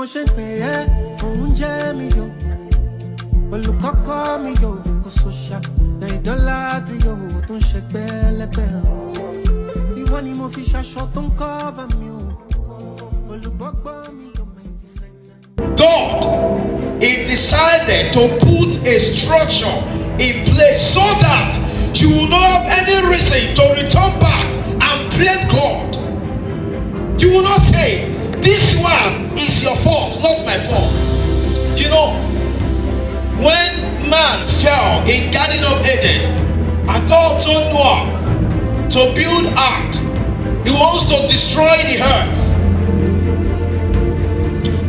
mo ṣe ń pè ẹ́, oúnjẹ mi yo. Olùkọ́kọ́ mi yo, kò sọ́ṣà. Na ìdọ́ládùn yo, tó ń ṣe pẹ́lẹ́pẹ́ o. Ìwọ ni mo fi ṣaṣọ tó ń cover mi o. Olùbọ́gbọ́n mi yo, my designer. God, He decided to put a structure in place so that you will not have any reason to return back and blame God. You will not say, this one is your fault, not my fault. You know, when man fell in Garden of Eden, and God told Noah to build ark, He wants to destroy the earth.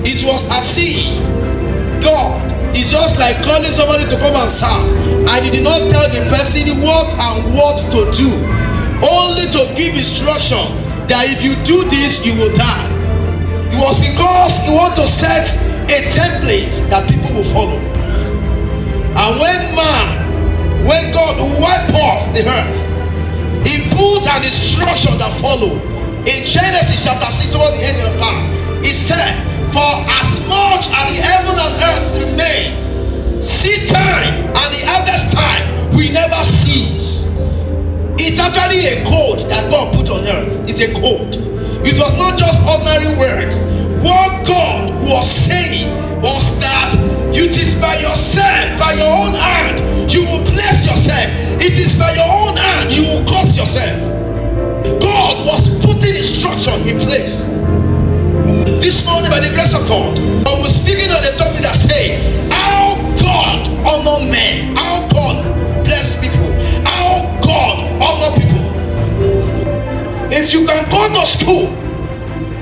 It was as if God is just like calling somebody to come and serve, and He did not tell the person what and what to do, only to give instruction that if you do this, you will die. It was because He wanted to set a template that people will follow. And when God wiped off the earth, He put an instruction that followed. In Genesis chapter 6, towards the end of the part, He said, for as much as the heaven and earth remain, seed time and the harvest time will never cease. It's actually a code that God put on earth. It's a code. It was not just ordinary words. What God was saying was that it is by yourself, by your own hand, you will bless yourself. It is by your own hand you will curse yourself. God was putting instruction in place. This morning, by the grace of God, I was speaking on the topic that say how God honor men, how God bless people, how God honor people. If you can go to school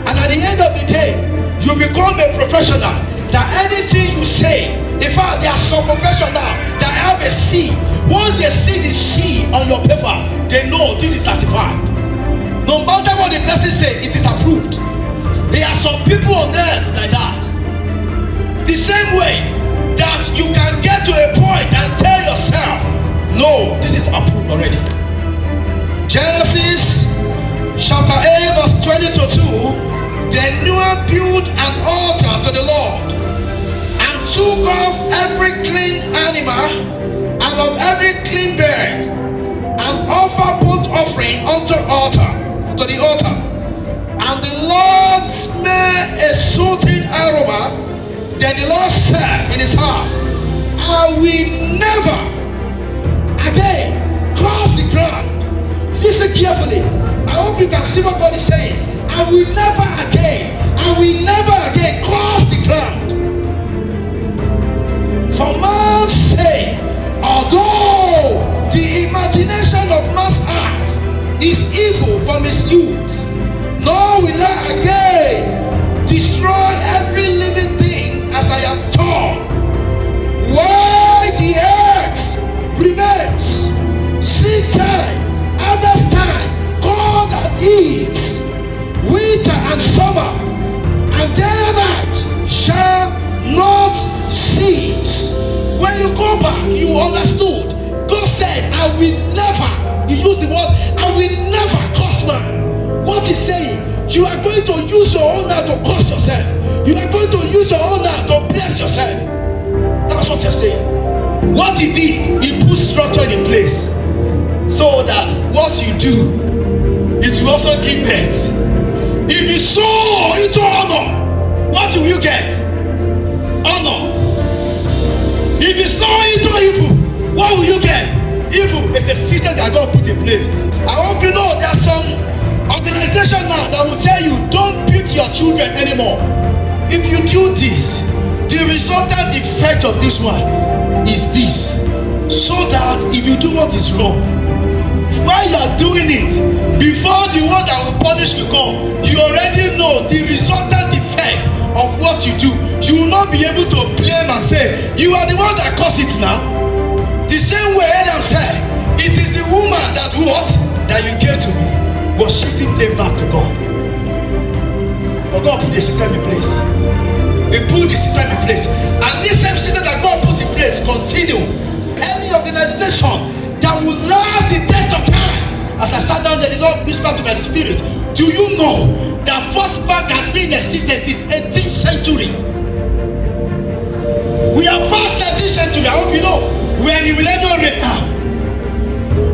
and at the end of the day you become a professional, that anything you say, in fact there are some professionals that have a C. Once they see the C on your paper, they know this is certified. No matter what the person say, it is approved. There are some people on earth like that. The same way that you can get to a point and tell yourself, no, this is approved already. Genesis chapter 8 verse 20 to 2. Then Noah built an altar to the Lord and took off every clean animal and of every clean bird and offered burnt offering unto the altar. And the Lord smelled a soothing aroma. Then the Lord said in his heart, I will never again cross the ground. Listen carefully. I hope you can see what God is saying. I will never again cross the ground. For man's sake, although the imagination of man's heart is evil from his youth, nor will I again destroy every living thing as I am told. Why the earth remains, seed time, harvest time, cold and heat, winter and summer, and day and night shall not cease. When you go back, you understood. God said, I will never, he used the word, I will never curse man. What he's saying, you are going to use your own hand to curse yourself. You are going to use your own hand to bless yourself. That's what you're saying. What he did, he put structure in place so that what you do, it will also give birth. If you sow into honor, what will you get? Honor. If you sow into evil, what will you get? Evil is a system that God put in place. I hope you know there are some organization now that will tell you don't beat your children anymore. If you do this, the resultant effect of this one is this, so that if you do what is wrong, while you are doing it, before the one that will punish will come, you already know the resultant effect of what you do. You will not be able to blame and say you are the one that caused it now. The same way Adam said, it is the woman that what that you gave to me, was shifting blame back to God. But God put the system in place. He put the system in place. And this same system that God put in place continue. Any organization that will last the test of time As I sat down there, the Lord whispered to my spirit, do you know that First Bank has been in existence since 18th century? We are past 19th century. I hope you know. We are in the millennium rate now.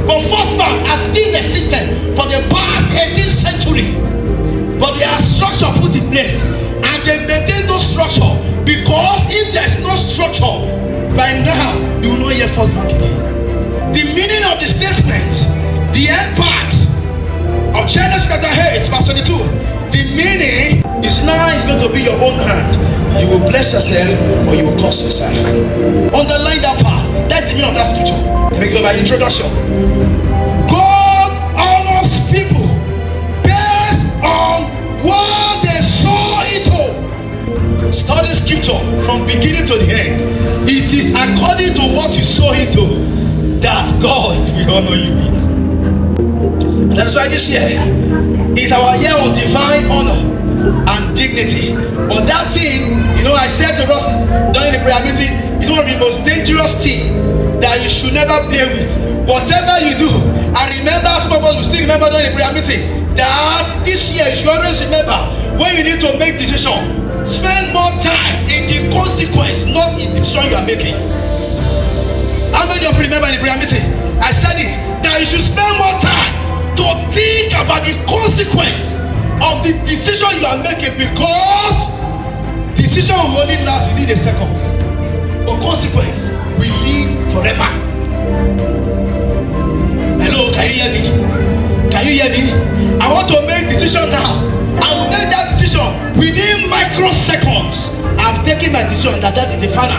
But First Bank has been in existence for the past 18th century. But there are structure put in place, and they maintain those structure, because if there is no structure, by now you will not hear First Bank again. The meaning of the statement, the end part of Genesis chapter 8 verse 22, the meaning is now is going to be your own hand. You will bless yourself or you will curse yourself. Underline that part. That's the meaning of that scripture. Let me go by introduction. God honors people based on what they sow into. Study scripture from beginning to the end. It is according to what you sow into that God will honor you with. And that's why this year is our year of divine honor and dignity. But that thing, I said to us during the prayer meeting, is one of the most dangerous things that you should never play with. Whatever you do, I remember, some of us will still remember during the prayer meeting, that this year you should always remember, when you need to make decision, spend more time in the consequence, not in the decision you are making. How many of you remember in the prayer meeting? I said it, that you should spend more time to think about the consequence of the decision you are making, because decision will only last within a seconds, but consequence will lead forever. Hello, can you hear me? Can you hear me? I want to make decision now. I will make that decision within microseconds. I've taken my decision that is the final.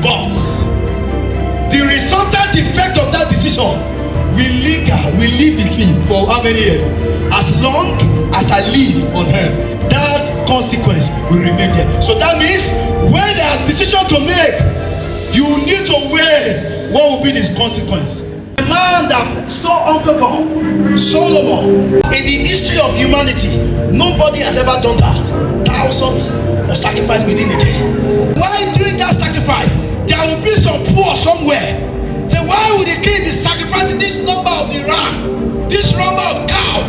But the resultant effect of that decision will linger, will live with me for how many years? As long as I live on earth, that consequence will remain there. So that means when there are decisions to make, you need to weigh what will be this consequence. The man that saw Uncle God, Solomon, in the history of humanity, nobody has ever done that. Thousands of sacrifice within a day. While doing that sacrifice, there will be some poor somewhere. So why would the king be sacrificing this number of the ram, this number of cow,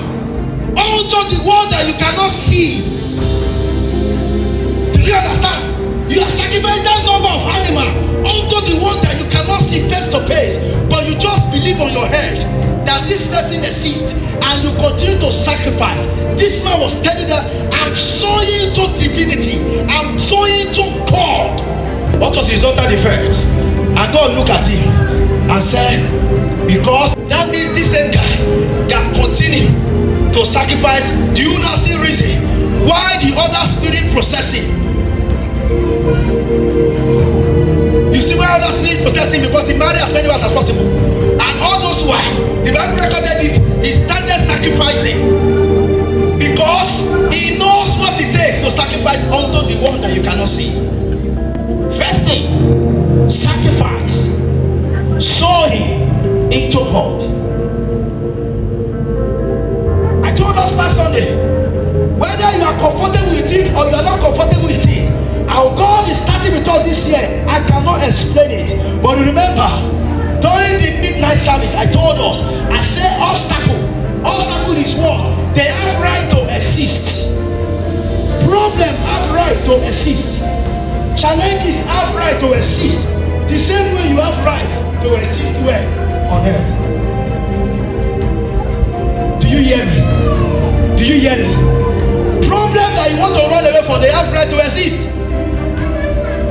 unto the one that you cannot see? Do you understand? You are sacrificing that number of animal unto the one that you cannot see face to face, but you just believe on your head that this person exists, and you continue to sacrifice. This man was telling that I'm sowing to divinity, I'm sowing to God. What was the resultant effect? And God looked at him and said, because that means this same guy can continue to sacrifice. Do you now see reason why the other spirit processing? You see why other spirit processing? Because he married as many wives as possible, and all those wives, the Bible recorded it, he started sacrificing because he knows what it takes to sacrifice unto the one that you cannot see. First thing, sacrifice, sowing into God. I told us last Sunday, whether you are comfortable with it or you are not comfortable with it, our God is starting with all this year. I cannot explain it, but remember, during the midnight service, I told us, I said obstacle is what? They have right to exist. Problem have right to exist. Challenges have right to exist. The same way you have right to exist where? On earth. Do you hear me? Do you hear me? Problem that you want to run away from, they have right to exist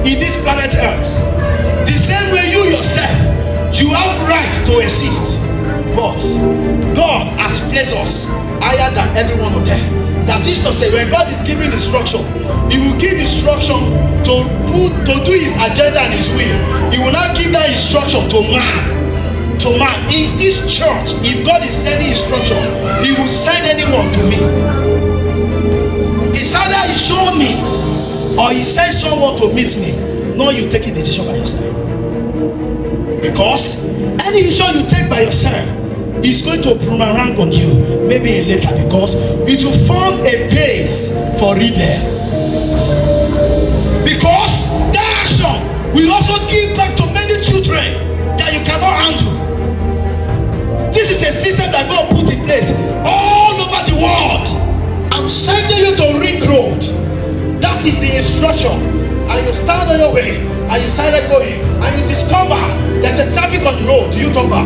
in this planet earth. The same way you yourself, you have right to exist. But God has placed us higher than every one of them. That is to say, when God is giving instruction, He will give instruction to do His agenda and His will. He will not give that instruction to man. To man. In this church, if God is sending instruction, He will send anyone to me. It's either He showed me or He sends someone to meet me. No, you take a decision by yourself. Because any decision you take by yourself is going to boomerang on you, maybe later, because it will form a base for rebel. Because that action will also give back to many children that you cannot handle. This is a system on your way and you started going and you discover there's a traffic on the road, do you turn back?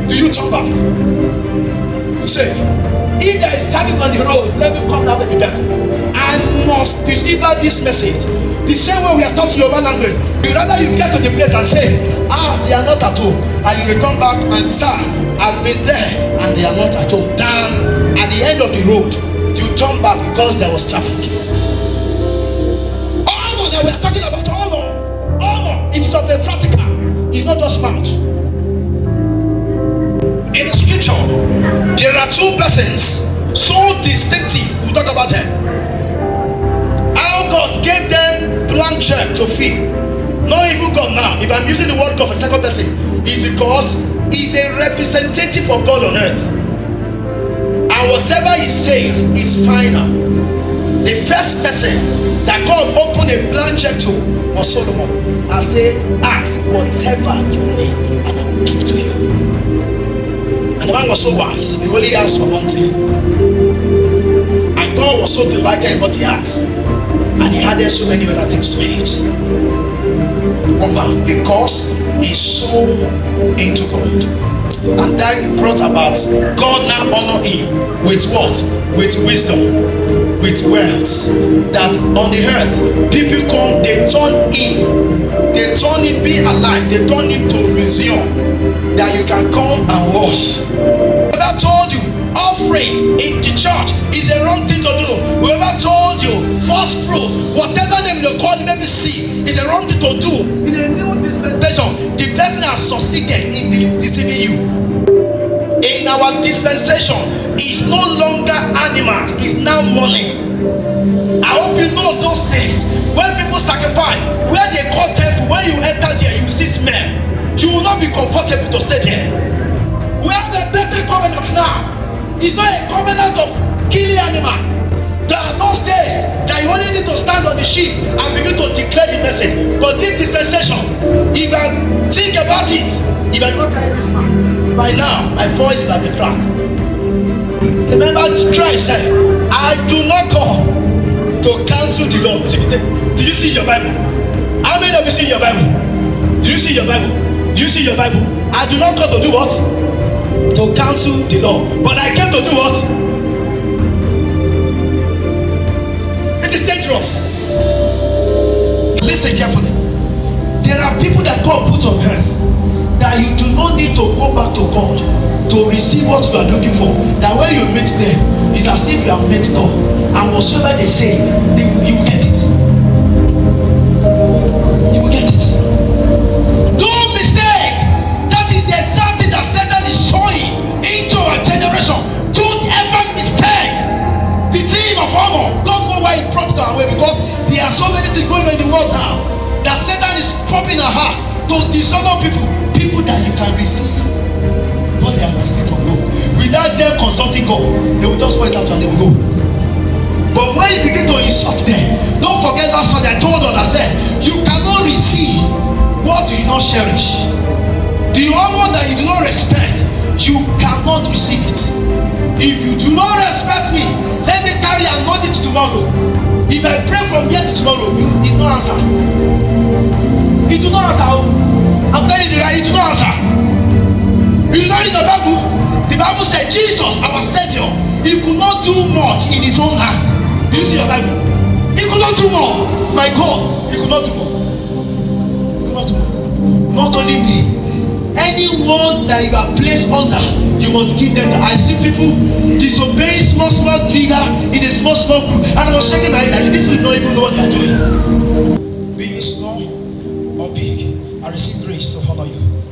Do you turn back? You say, if there is traffic on the road, let me come down with the vehicle. I must deliver this message. The same way we are taught Yoruba language. You rather you get to the place and say, they are not at home. And you return back and sir, I've been there and they are not at home. Then at the end of the road, you turn back because there was traffic. Honor that we are talking about, honor. Honor, it's something practical. It's not just mouth. In the scripture, there are two persons so distinctive. We'll talk about them. How God gave them blank check to fill. Not even God now. If I'm using the word God for the second person, it's because he's a representative of God on earth. And whatever he says is final. The first person that God opened a blank check to was Solomon. I say, ask whatever you need and I will give to you. And the man was so wise, he only asked for one thing. And God was so delighted in what he asked. And he added so many other things to it. One man, because he's so into God. And that brought about God now honor him with what? With wisdom, with wealth. That on the earth, people come, they turn him being alive, they turn him to a museum that you can come and watch. Whoever told you offering in the church is a wrong thing to do, whoever told you first fruit, whatever name they call it, maybe see, is a wrong thing to do in a new dispensation, the person has succeeded in deceiving you. In our dispensation, it's no longer animals, it's now money. I hope you know those days when people sacrifice, where they call temple, when you enter there, you see smell. You will not be comfortable to stay there. We have a better covenant now. It's not a covenant of killing animal. There are those days that you only need to stand on the sheep and begin to declare the message. But this dispensation, if I think about it, if I don't carry this man, by now my voice will be cracked. Remember Christ said, I do not come to cancel the law. Do you see your Bible? How many of you see your Bible? Do you see your Bible? Do you see your Bible? I do not come to do what? To cancel the law. But I came to do what? It is dangerous. Listen carefully. There are people that God put on earth that you do not need to go back to God to receive what you are looking for. That when you meet them, it's as if you have met God. And whatsoever they say, you will get it. You will get it. Don't mistake. That is the exact thing that Satan is showing into our generation. Don't ever mistake the theme of honor. Don't go where it brought them away, because there are so many things going on in the world now that Satan is pumping our heart to dishonor people that you can receive what they have received from God. Without them consulting God, they will just point out and they will go. But when you begin to insult them, don't forget that song I told us. I said, you cannot receive what you do not cherish. The honor that you do not respect, you cannot receive it. If you do not respect me, let me carry anointing to tomorrow. If I pray from here to tomorrow, you did not answer. You do not answer. I'm telling you that you do not answer. You know in the Bible said Jesus, our Savior, he could not do much in his own hand. Do you see your Bible? He could not do more. My God, he could not do more. He could not do more. Not only me. Anyone that you are placed under, you must give them. I see people disobeying small leader in a small group, and I was checking my head. These people don't even know what they are doing. Be it small or big, I receive grace to honor you.